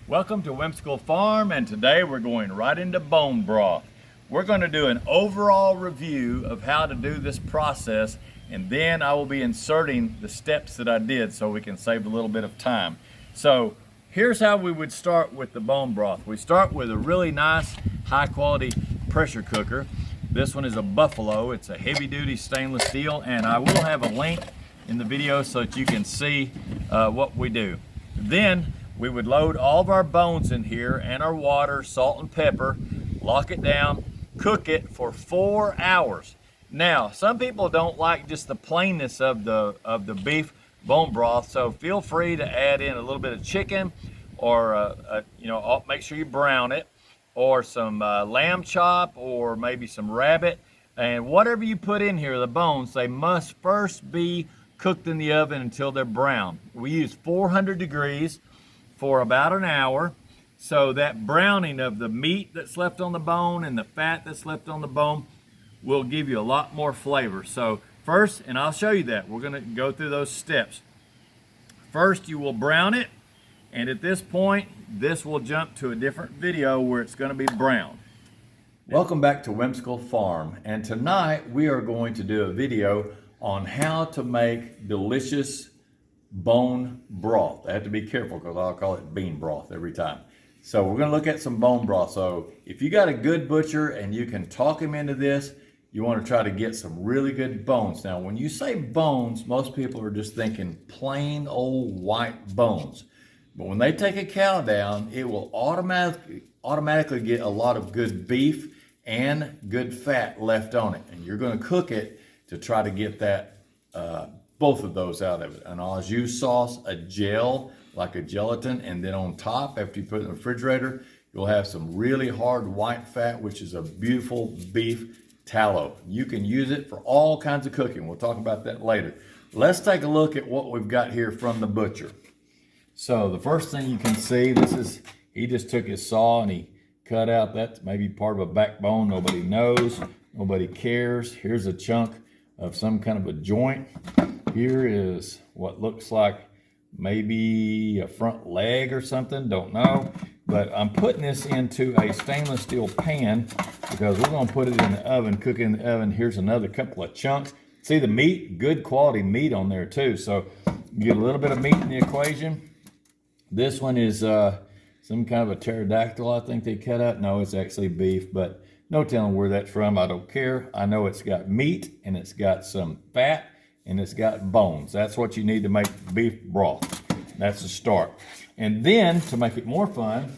Welcome to Whimsical Farm, and today we're going right into bone broth. We're going to do an overall review of how to do this process, and then I will be inserting the steps that I did so we can save a little bit of time. So here's how we would start with the bone broth. We start with a really nice high quality pressure cooker. This one is a Buffalo. It's a heavy duty stainless steel, and I will have a link in the video so that you can see what we do. Then we would load all of our bones in here and our water, salt and pepper, lock it down, cook it for 4 hours. Now, some people don't like just the plainness of the beef bone broth, so feel free to add in a little bit of chicken, or make sure you brown it, or some lamb chop, or maybe some rabbit. And whatever you put in here, the bones, they must first be cooked in the oven until they're brown. We use 400 degrees for about an hour, so that browning of the meat that's left on the bone and the fat that's left on the bone will give you a lot more flavor. So first, and I'll show you that, we're gonna go through those steps. First, you will brown it, and at this point, this will jump to a different video where it's gonna be brown. Welcome back to Whimsical Farm, and tonight we are going to do a video on how to make delicious bone broth. I have to be careful because I'll call it bean broth every time. So we're going to look at some bone broth. So if you got a good butcher and you can talk him into this, you want to try to get some really good bones. Now, when you say bones, most people are just thinking plain old white bones. But when they take a cow down, it will automatically get a lot of good beef and good fat left on it. And you're going to cook it to try to get that both of those out of it. And I'll use sauce, a gel, like a gelatin, and then on top, after you put it in the refrigerator, you'll have some really hard white fat, which is a beautiful beef tallow. You can use it for all kinds of cooking. We'll talk about that later. Let's take a look at what we've got here from the butcher. So the first thing you can see, he just took his saw and he cut out, that's maybe part of a backbone. Nobody knows, nobody cares. Here's a chunk of some kind of a joint. Here is what looks like maybe a front leg or something, don't know. But I'm putting this into a stainless steel pan because we're gonna put it in the oven, cook it in the oven. Here's another couple of chunks. See the meat, good quality meat on there too. So you get a little bit of meat in the equation. This one is some kind of a pterodactyl, I think they cut out. No, it's actually beef, but no telling where that's from. I don't care. I know it's got meat and it's got some fat and it's got bones. That's what you need to make beef broth. That's the start. And then to make it more fun,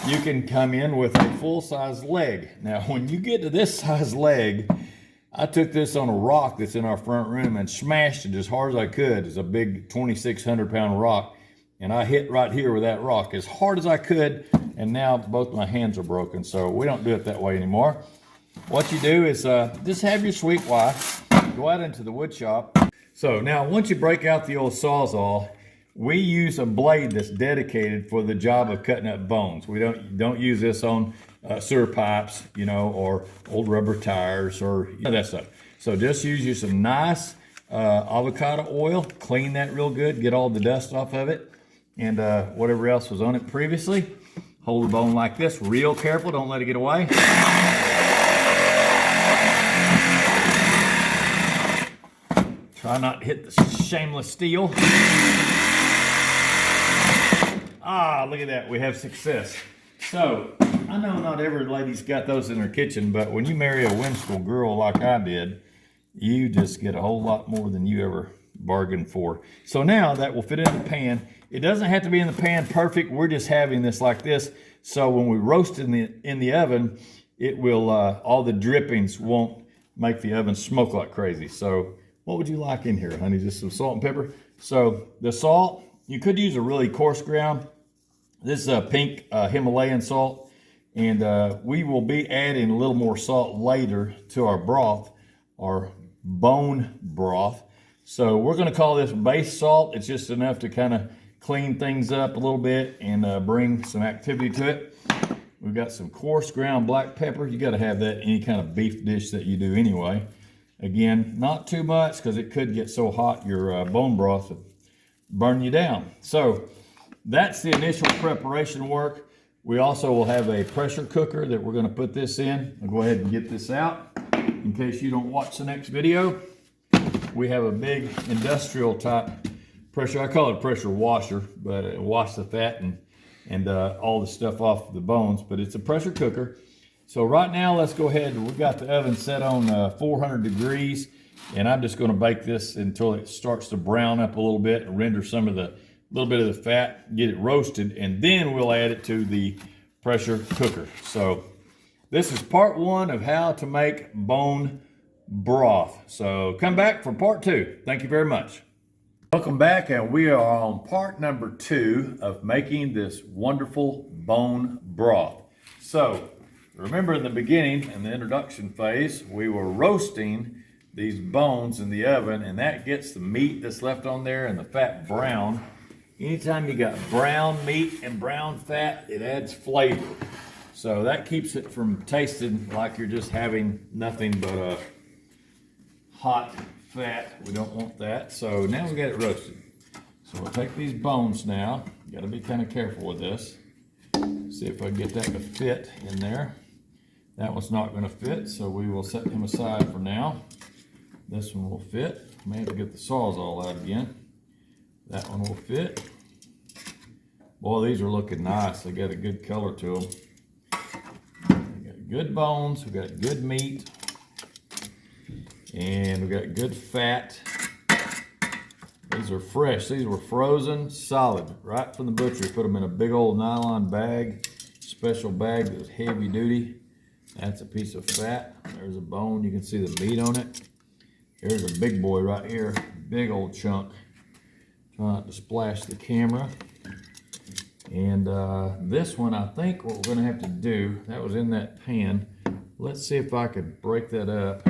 you can come in with a full-size leg. Now, when you get to this size leg, I took this on a rock that's in our front room and smashed it as hard as I could. It's a big 2,600-pound rock. And I hit right here with that rock as hard as I could, and now both my hands are broken, so we don't do it that way anymore. What you do is just have your sweet wife go out into the wood shop. So now once you break out the old Sawzall, we use a blade that's dedicated for the job of cutting up bones. We don't use this on sewer pipes, or old rubber tires or that stuff. So just use you some nice avocado oil, clean that real good, get all the dust off of it, and whatever else was on it previously. Hold the bone like this, real careful, don't let it get away. Try not to hit the shameless steel. Ah, look at that, we have success. So, I know not every lady's got those in her kitchen, but when you marry a whimsical girl like I did, you just get a whole lot more than you ever bargained for. So now that will fit in the pan. It doesn't have to be in the pan perfect. We're just having this like this. So when we roast it in the oven, it will, all the drippings won't make the oven smoke like crazy. So what would you like in here, honey? Just some salt and pepper. So the salt, you could use a really coarse ground. This is a pink Himalayan salt. And we will be adding a little more salt later to our broth, our bone broth. So we're gonna call this base salt. It's just enough to kind of clean things up a little bit and bring some activity to it. We've got some coarse ground black pepper. You gotta have that in any kind of beef dish that you do anyway. Again, not too much because it could get so hot your bone broth would burn you down. So that's the initial preparation work. We also will have a pressure cooker that we're going to put this in. I'll go ahead and get this out in case you don't watch the next video. We have a big industrial type pressure. I call it a pressure washer, but it washes the fat and all the stuff off the bones, but it's a pressure cooker. So right now, let's go ahead. We've got the oven set on 400 degrees, and I'm just going to bake this until it starts to brown up a little bit and render some of the little bit of the fat, get it roasted, and then we'll add it to the pressure cooker. So this is part one of how to make bone broth. So come back for part two. Thank you very much. Welcome back, and we are on part number 2 of making this wonderful bone broth. So remember in the beginning, in the introduction phase, we were roasting these bones in the oven, and that gets the meat that's left on there and the fat brown. Anytime you got brown meat and brown fat, it adds flavor. So that keeps it from tasting like you're just having nothing but a hot fat. We don't want that. So now we got it roasted. So we'll take these bones now. You got to be kind of careful with this. See if I can get that to fit in there. That one's not going to fit, so we will set him aside for now. This one will fit. May have to get the Sawzall out again. That one will fit. Boy, these are looking nice. They got a good color to them. We got good bones. We got good meat. And we got good fat. These are fresh. These were frozen, solid, right from the butcher. Put them in a big old nylon bag, special bag that's heavy duty. That's a piece of fat. There's a bone. You can see the meat on it. Here's a big boy right here, big old chunk. Try not to splash the camera. And this one, I think what we're gonna have to do, that was in that pan. Let's see if I could break that up.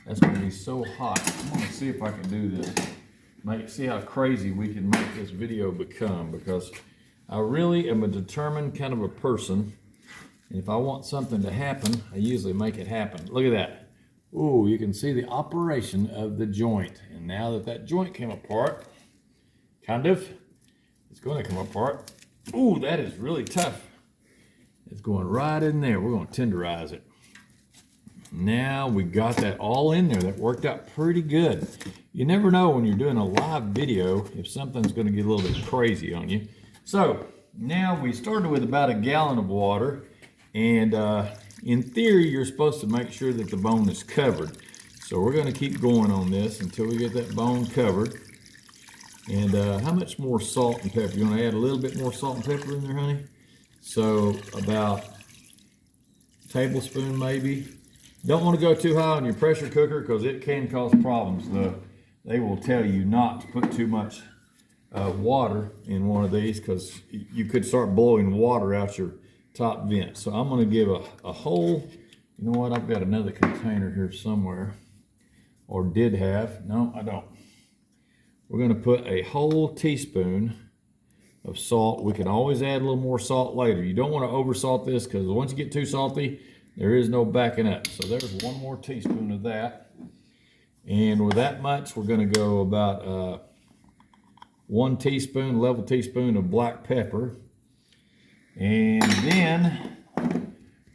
That's gonna be so hot. I'm gonna see if I can do this. See how crazy we can make this video become, because I really am a determined kind of a person. And if I want something to happen, I usually make it happen. Look at that. Ooh, you can see the operation of the joint. And now that that joint came apart, kind of, it's going to come apart. Ooh, that is really tough. It's going right in there. We're going to tenderize it. Now we got that all in there. That worked out pretty good. You never know when you're doing a live video if something's going to get a little bit crazy on you. So now we started with about a gallon of water, and in theory, you're supposed to make sure that the bone is covered. So we're going to keep going on this until we get that bone covered. And how much more salt and pepper? You want to add a little bit more salt and pepper in there, honey? So about a tablespoon maybe. Don't want to go too high on your pressure cooker because it can cause problems. They will tell you not to put too much water in one of these because you could start blowing water out your top vent. So I'm going to give a whole, you know what, I've got another container here somewhere, or did have. No, I don't. We're going to put a whole teaspoon of salt. We can always add a little more salt later. You don't want to oversalt this because once you get too salty, there is no backing up. So there's one more teaspoon of that. And with that much, we're going to go about 1 teaspoon, level teaspoon of black pepper. And then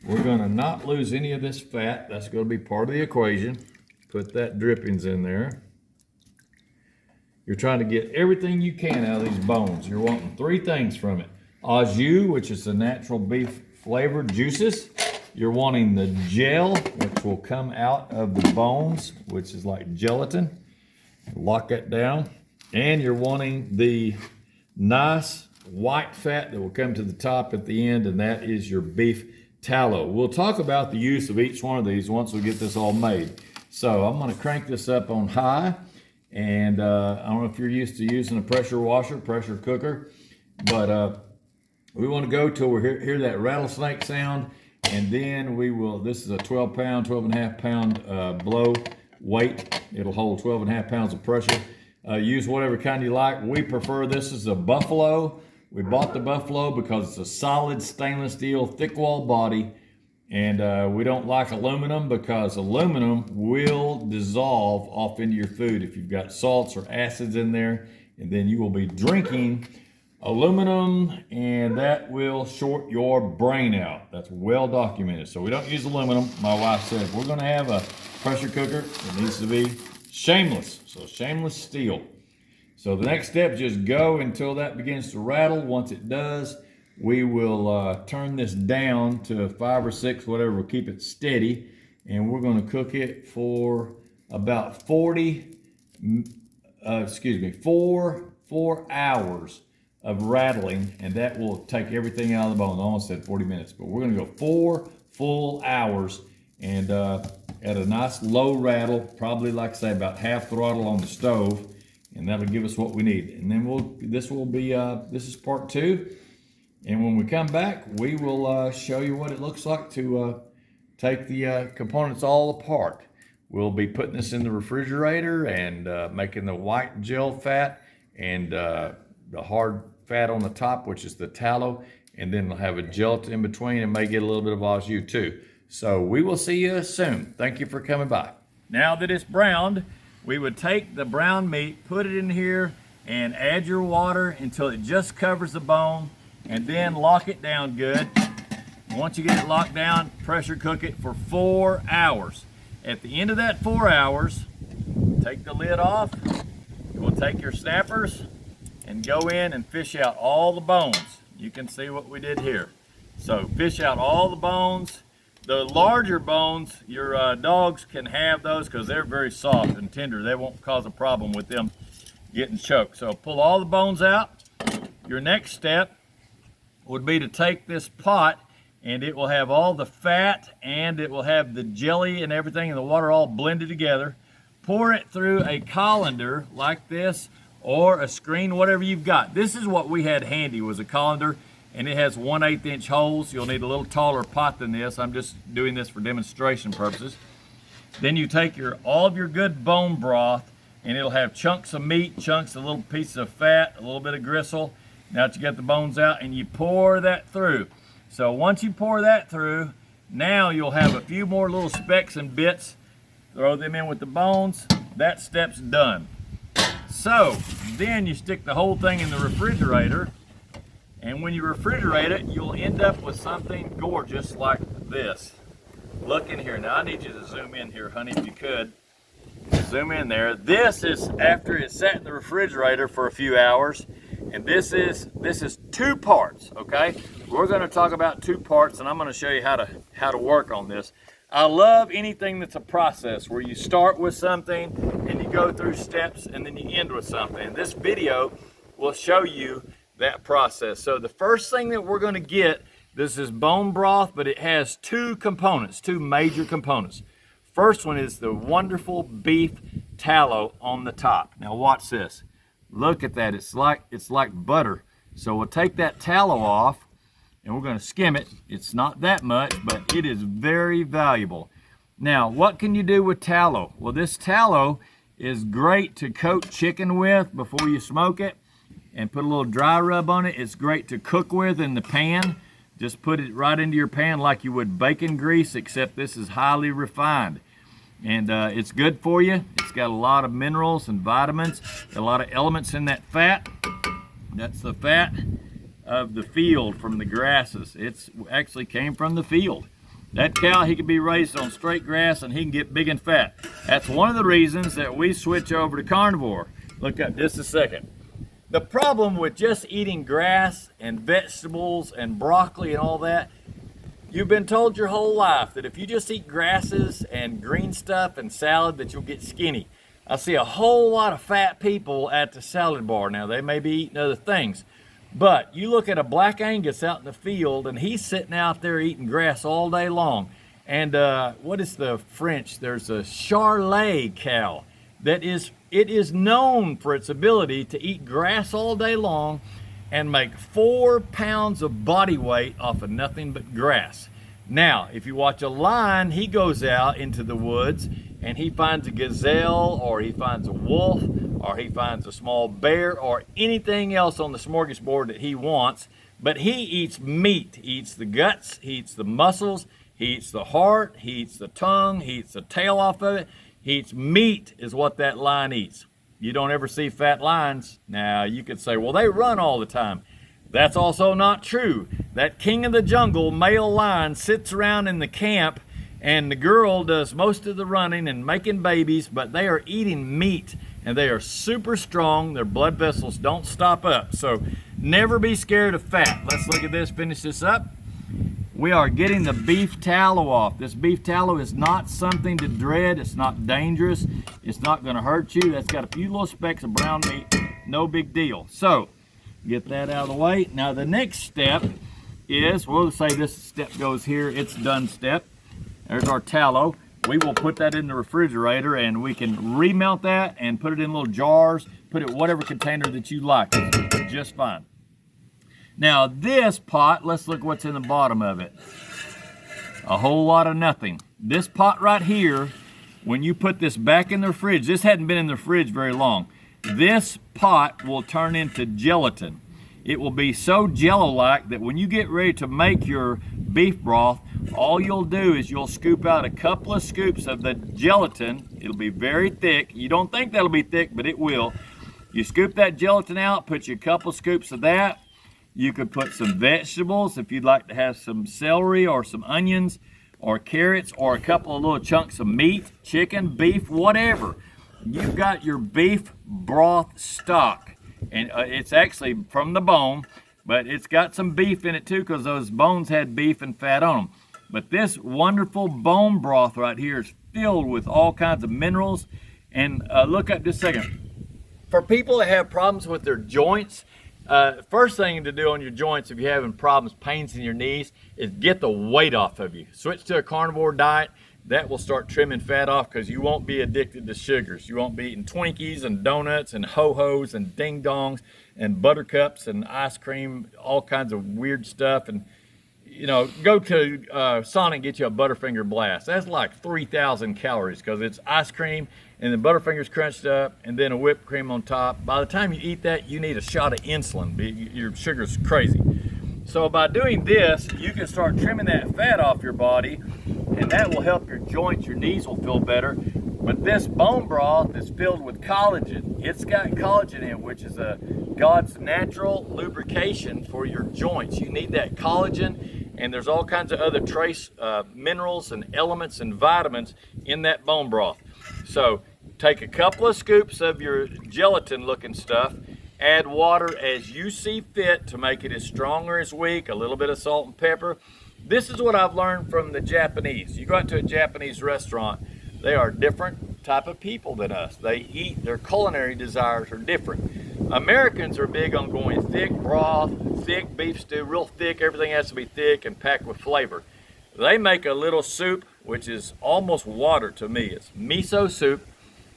we're going to not lose any of this fat. That's going to be part of the equation. Put that drippings in there. You're trying to get everything you can out of these bones. You're wanting 3 things from it. Au jus, which is the natural beef flavored juices. You're wanting the gel, which will come out of the bones, which is like gelatin. Lock that down. And you're wanting the nice white fat that will come to the top at the end, and that is your beef tallow. We'll talk about the use of each one of these once we get this all made. So I'm going to crank this up on high, and I don't know if you're used to using a pressure washer, pressure cooker, but we want to go till we hear that rattlesnake sound, and then we will, this is a 12 and a half pound blow weight. It'll hold 12 and a half pounds of pressure. Use whatever kind you like. We prefer this is a Buffalo. We bought the Buffalo because it's a solid stainless steel, thick wall body, and we don't like aluminum because aluminum will dissolve off into your food if you've got salts or acids in there, and then you will be drinking aluminum, and that will short your brain out. That's well documented. So we don't use aluminum. My wife said if we're gonna have a pressure cooker, it needs to be shameless. So shameless steel. So the next step is just go until that begins to rattle. Once it does, we will turn this down to 5 or 6, whatever, we'll keep it steady. And we're gonna cook it for about 4 hours of rattling, and that will take everything out of the bone. I almost said 40 minutes, but we're gonna go 4 full hours, and at a nice low rattle, probably like I say about half throttle on the stove, and that'll give us what we need. And then this is part 2, and when we come back, we will show you what it looks like to take the components all apart. We'll be putting this in the refrigerator and making the white gel fat and the hard fat on the top, which is the tallow, and then we'll have a gelatin in between and may get a little bit of au jus too. So we will see you soon. Thank you for coming by. Now that it's browned, we would take the brown meat, put it in here, and add your water until it just covers the bone, and then lock it down good. Once you get it locked down, pressure cook it for 4 hours. At the end of that 4 hours, take the lid off. You will take your snappers and go in and fish out all the bones. You can see what we did here. So fish out all the bones. The larger bones, your dogs can have those because they're very soft and tender. They won't cause a problem with them getting choked. So pull all the bones out. Your next step would be to take this pot, and it will have all the fat and it will have the jelly and everything and the water all blended together. Pour it through a colander like this, or a screen, whatever you've got. This is what we had handy, was a colander, and it has 1/8 inch holes. You'll need a little taller pot than this. I'm just doing this for demonstration purposes. Then you take all of your good bone broth, and it'll have chunks of meat, chunks of little pieces of fat, a little bit of gristle. Now that you get the bones out, and you pour that through. So once you pour that through, now you'll have a few more little specks and bits. Throw them in with the bones. That step's done. So then you stick the whole thing in the refrigerator, and when you refrigerate it, you'll end up with something gorgeous like this. Look in here. Now I need you to zoom in here, honey, if you could. Zoom in there. This is after it sat in the refrigerator for a few hours, and this is 2 parts, okay? We're gonna talk about 2 parts, and I'm gonna show you how to work on this. I love anything that's a process where you start with something and you go through steps and then you end with something. And this video will show you that process. So the first thing that we're gonna get, this is bone broth, but it has 2 components, 2 major components. First one is the wonderful beef tallow on the top. Now watch this. Look at that, it's like butter. So we'll take that tallow off, and we're going to skim it. It's not that much, but it is very valuable. Now, what can you do with tallow? Well, this tallow is great to coat chicken with before you smoke it, and put a little dry rub on it. It's great to cook with in the pan. Just put it right into your pan like you would bacon grease, except this is highly refined. And it's good for you. It's got a lot of minerals and vitamins, a lot of elements in that fat. That's the fat of the field from the grasses. It's actually came from the field. That cow, he can be raised on straight grass and he can get big and fat. That's one of the reasons that we switch over to carnivore. Look up just a second. The problem with just eating grass and vegetables and broccoli and all that, you've been told your whole life that if you just eat grasses and green stuff and salad that you'll get skinny. I see a whole lot of fat people at the salad bar now. They may be eating other things. But you look at a black Angus out in the field, and he's sitting out there eating grass all day long. And what is the French? There's a Charolais cow it is known for its ability to eat grass all day long and make 4 pounds of body weight off of nothing but grass. Now, if you watch a lion, he goes out into the woods and he finds a gazelle, or he finds a wolf, or he finds a small bear, or anything else on the smorgasbord that he wants, but he eats meat. He eats the guts, he eats the muscles, he eats the heart, he eats the tongue, he eats the tail off of it. He eats meat is what that lion eats. You don't ever see fat lions. Now, you could say, well, they run all the time. That's also not true. That king of the jungle male lion sits around in the camp, and the girl does most of the running and making babies, but they are eating meat and they are super strong. Their blood vessels don't stop up. So never be scared of fat. Let's look at this, finish this up. We are getting the beef tallow off. This beef tallow is not something to dread. It's not dangerous. It's not going to hurt you. That's got a few little specks of brown meat. No big deal. So get that out of the way. Now the next step is, we'll say this step goes here. It's done step. There's our tallow. We will put that in the refrigerator and we can remelt that and put it in little jars. Put it whatever container that you like. It's just fine. Now this pot, let's look what's in the bottom of it. A whole lot of nothing. This pot right here, when you put this back in the fridge, this hadn't been in the fridge very long. This pot will turn into gelatin. It will be so jello-like that when you get ready to make your beef broth, all you'll do is you'll scoop out a couple of scoops of the gelatin. It'll be very thick. You don't think that'll be thick, but it will. You scoop that gelatin out, put you a couple of scoops of that. You could put some vegetables if you'd like to have some celery or some onions or carrots or a couple of little chunks of meat, chicken, beef, whatever. You've got your beef broth stock. And it's actually from the bone, but it's got some beef in it too because those bones had beef and fat on them. But this wonderful bone broth right here is filled with all kinds of minerals. And look up just a second. For people that have problems with their joints, first thing to do on your joints if you're having problems, pains in your knees, is get the weight off of you. Switch to a carnivore diet. That will start trimming fat off because you won't be addicted to sugars. You won't be eating Twinkies and donuts and ho-hos and ding-dongs and buttercups and ice cream, all kinds of weird stuff. And, you know, go to Sonic and get you a Butterfinger Blast. That's like 3,000 calories because it's ice cream and the Butterfinger's crunched up and then a whipped cream on top. By the time you eat that, you need a shot of insulin. Your sugar's crazy. So by doing this, you can start trimming that fat off your body, and that will help your joints. Your knees will feel better. But this bone broth is filled with collagen. It's got collagen in it, which is God's natural lubrication for your joints. You need that collagen, and there's all kinds of other trace minerals and elements and vitamins in that bone broth. So take a couple of scoops of your gelatin looking stuff, add water as you see fit to make it as strong or as weak, a little bit of salt and pepper. This is what I've learned from the Japanese. You go out to a Japanese restaurant, they are different type of people than us. They eat, their culinary desires are different. Americans are big on going thick broth, thick beef stew, real thick, everything has to be thick and packed with flavor. They make a little soup, which is almost water to me. It's miso soup,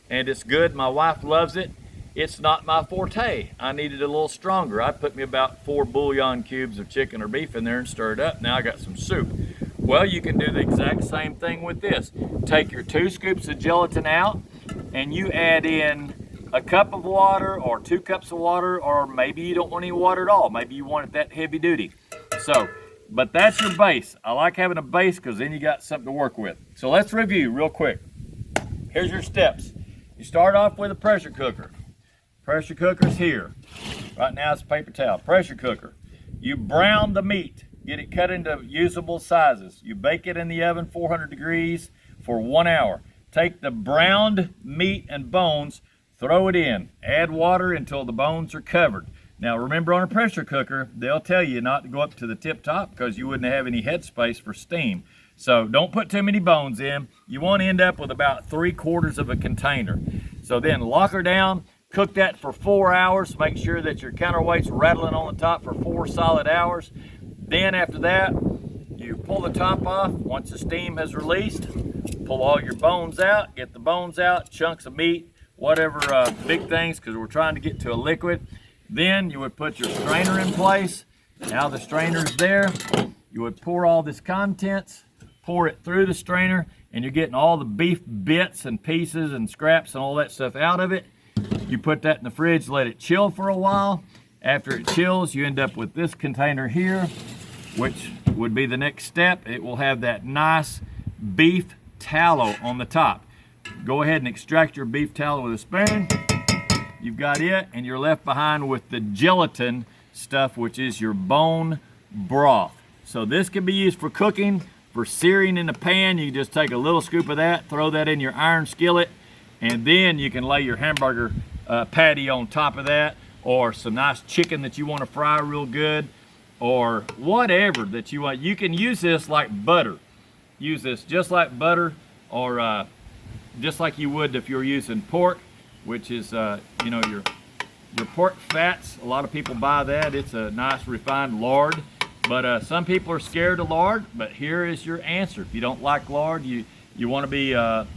and it's good. My wife loves it. It's not my forte. I needed a little stronger. I put me about 4 bouillon cubes of chicken or beef in there and stir it up. Now I got some soup. Well, you can do the exact same thing with this. Take your 2 scoops of gelatin out and you add in a cup of water or 2 cups of water, or maybe you don't want any water at all. Maybe you want it that heavy duty. So, but that's your base. I like having a base because then you got something to work with. So let's review real quick. Here's your steps. You start off with a pressure cooker. Pressure cooker's here. Right now it's a paper towel. Pressure cooker. You brown the meat. Get it cut into usable sizes. You bake it in the oven 400 degrees for 1 hour. Take the browned meat and bones, throw it in. Add water until the bones are covered. Now remember, on a pressure cooker, they'll tell you not to go up to the tip top because you wouldn't have any headspace for steam. So don't put too many bones in. You want to end up with about 3/4 of a container. So then lock her down. Cook that for 4 hours. Make sure that your counterweight's rattling on the top for 4 solid hours. Then after that, you pull the top off. Once the steam has released, pull all your bones out. Get the bones out, chunks of meat, whatever big things, because we're trying to get to a liquid. Then you would put your strainer in place. Now the strainer's there. You would pour all this contents, pour it through the strainer, and you're getting all the beef bits and pieces and scraps and all that stuff out of it. You put that in the fridge, let it chill for a while. After it chills, you end up with this container here, which would be the next step. It will have that nice beef tallow on the top. Go ahead and extract your beef tallow with a spoon. You've got it, and you're left behind with the gelatin stuff, which is your bone broth. So this can be used for cooking, for searing in the pan. You just take a little scoop of that, throw that in your iron skillet, and then you can lay your hamburger patty on top of that, or some nice chicken that you want to fry real good, or whatever that you want. You can use this like butter. Use this just like butter, or just like you would if you were using pork, which is you know, your pork fats. A lot of people buy that. It's a nice refined lard, but some people are scared of lard. But here is your answer. If you don't like lard, you want to be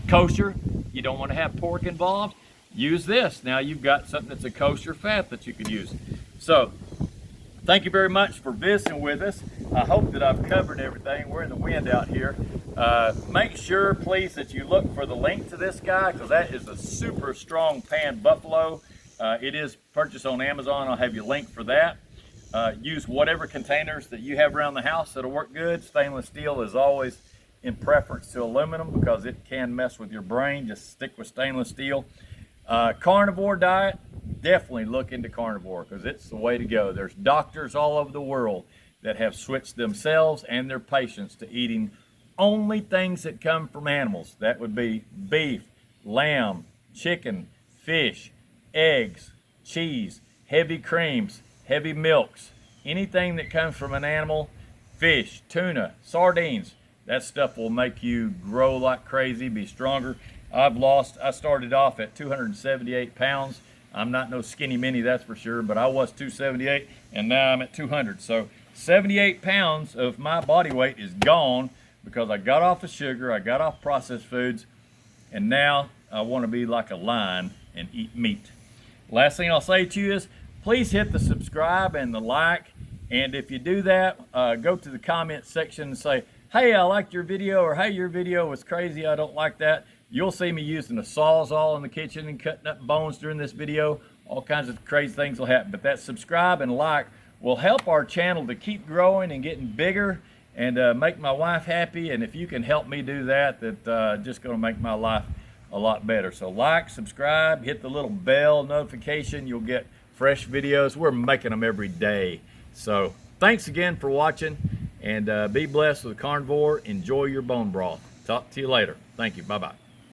kosher, you don't want to have pork involved, use this. Now you've got something that's a kosher fat that you could use. So thank you very much for visiting with us. I hope that I've covered everything. We're in the wind out here. Make sure, please, that you look for the link to this guy, because that is a super strong pan buffalo. It is purchased on Amazon. I'll have you link for that. Use whatever containers that you have around the house that'll work good. Stainless steel is always in preference to aluminum because it can mess with your brain. Just stick with stainless steel. Carnivore diet, definitely look into carnivore because it's the way to go. There's doctors all over the world that have switched themselves and their patients to eating only things that come from animals. That would be beef, lamb, chicken, fish, eggs, cheese, heavy creams, heavy milks, anything that comes from an animal, fish, tuna, sardines. That stuff will make you grow like crazy, be stronger. I started off at 278 pounds. I'm not no skinny mini, that's for sure, but I was 278 and now I'm at 200. So 78 pounds of my body weight is gone because I got off of sugar, I got off processed foods, and now I want to be like a lion and eat meat. Last thing I'll say to you is, please hit the subscribe and the like, and if you do that, go to the comment section and say, hey, I liked your video, or hey, your video was crazy, I don't like that. You'll see me using a Sawzall in the kitchen and cutting up bones during this video. All kinds of crazy things will happen, but that subscribe and like will help our channel to keep growing and getting bigger and make my wife happy. And if you can help me do that, that's just going to make my life a lot better. So like, subscribe, hit the little bell notification. You'll get fresh videos. We're making them every day. So thanks again for watching, and be blessed with Carnivore. Enjoy your bone broth. Talk to you later. Thank you. Bye-bye.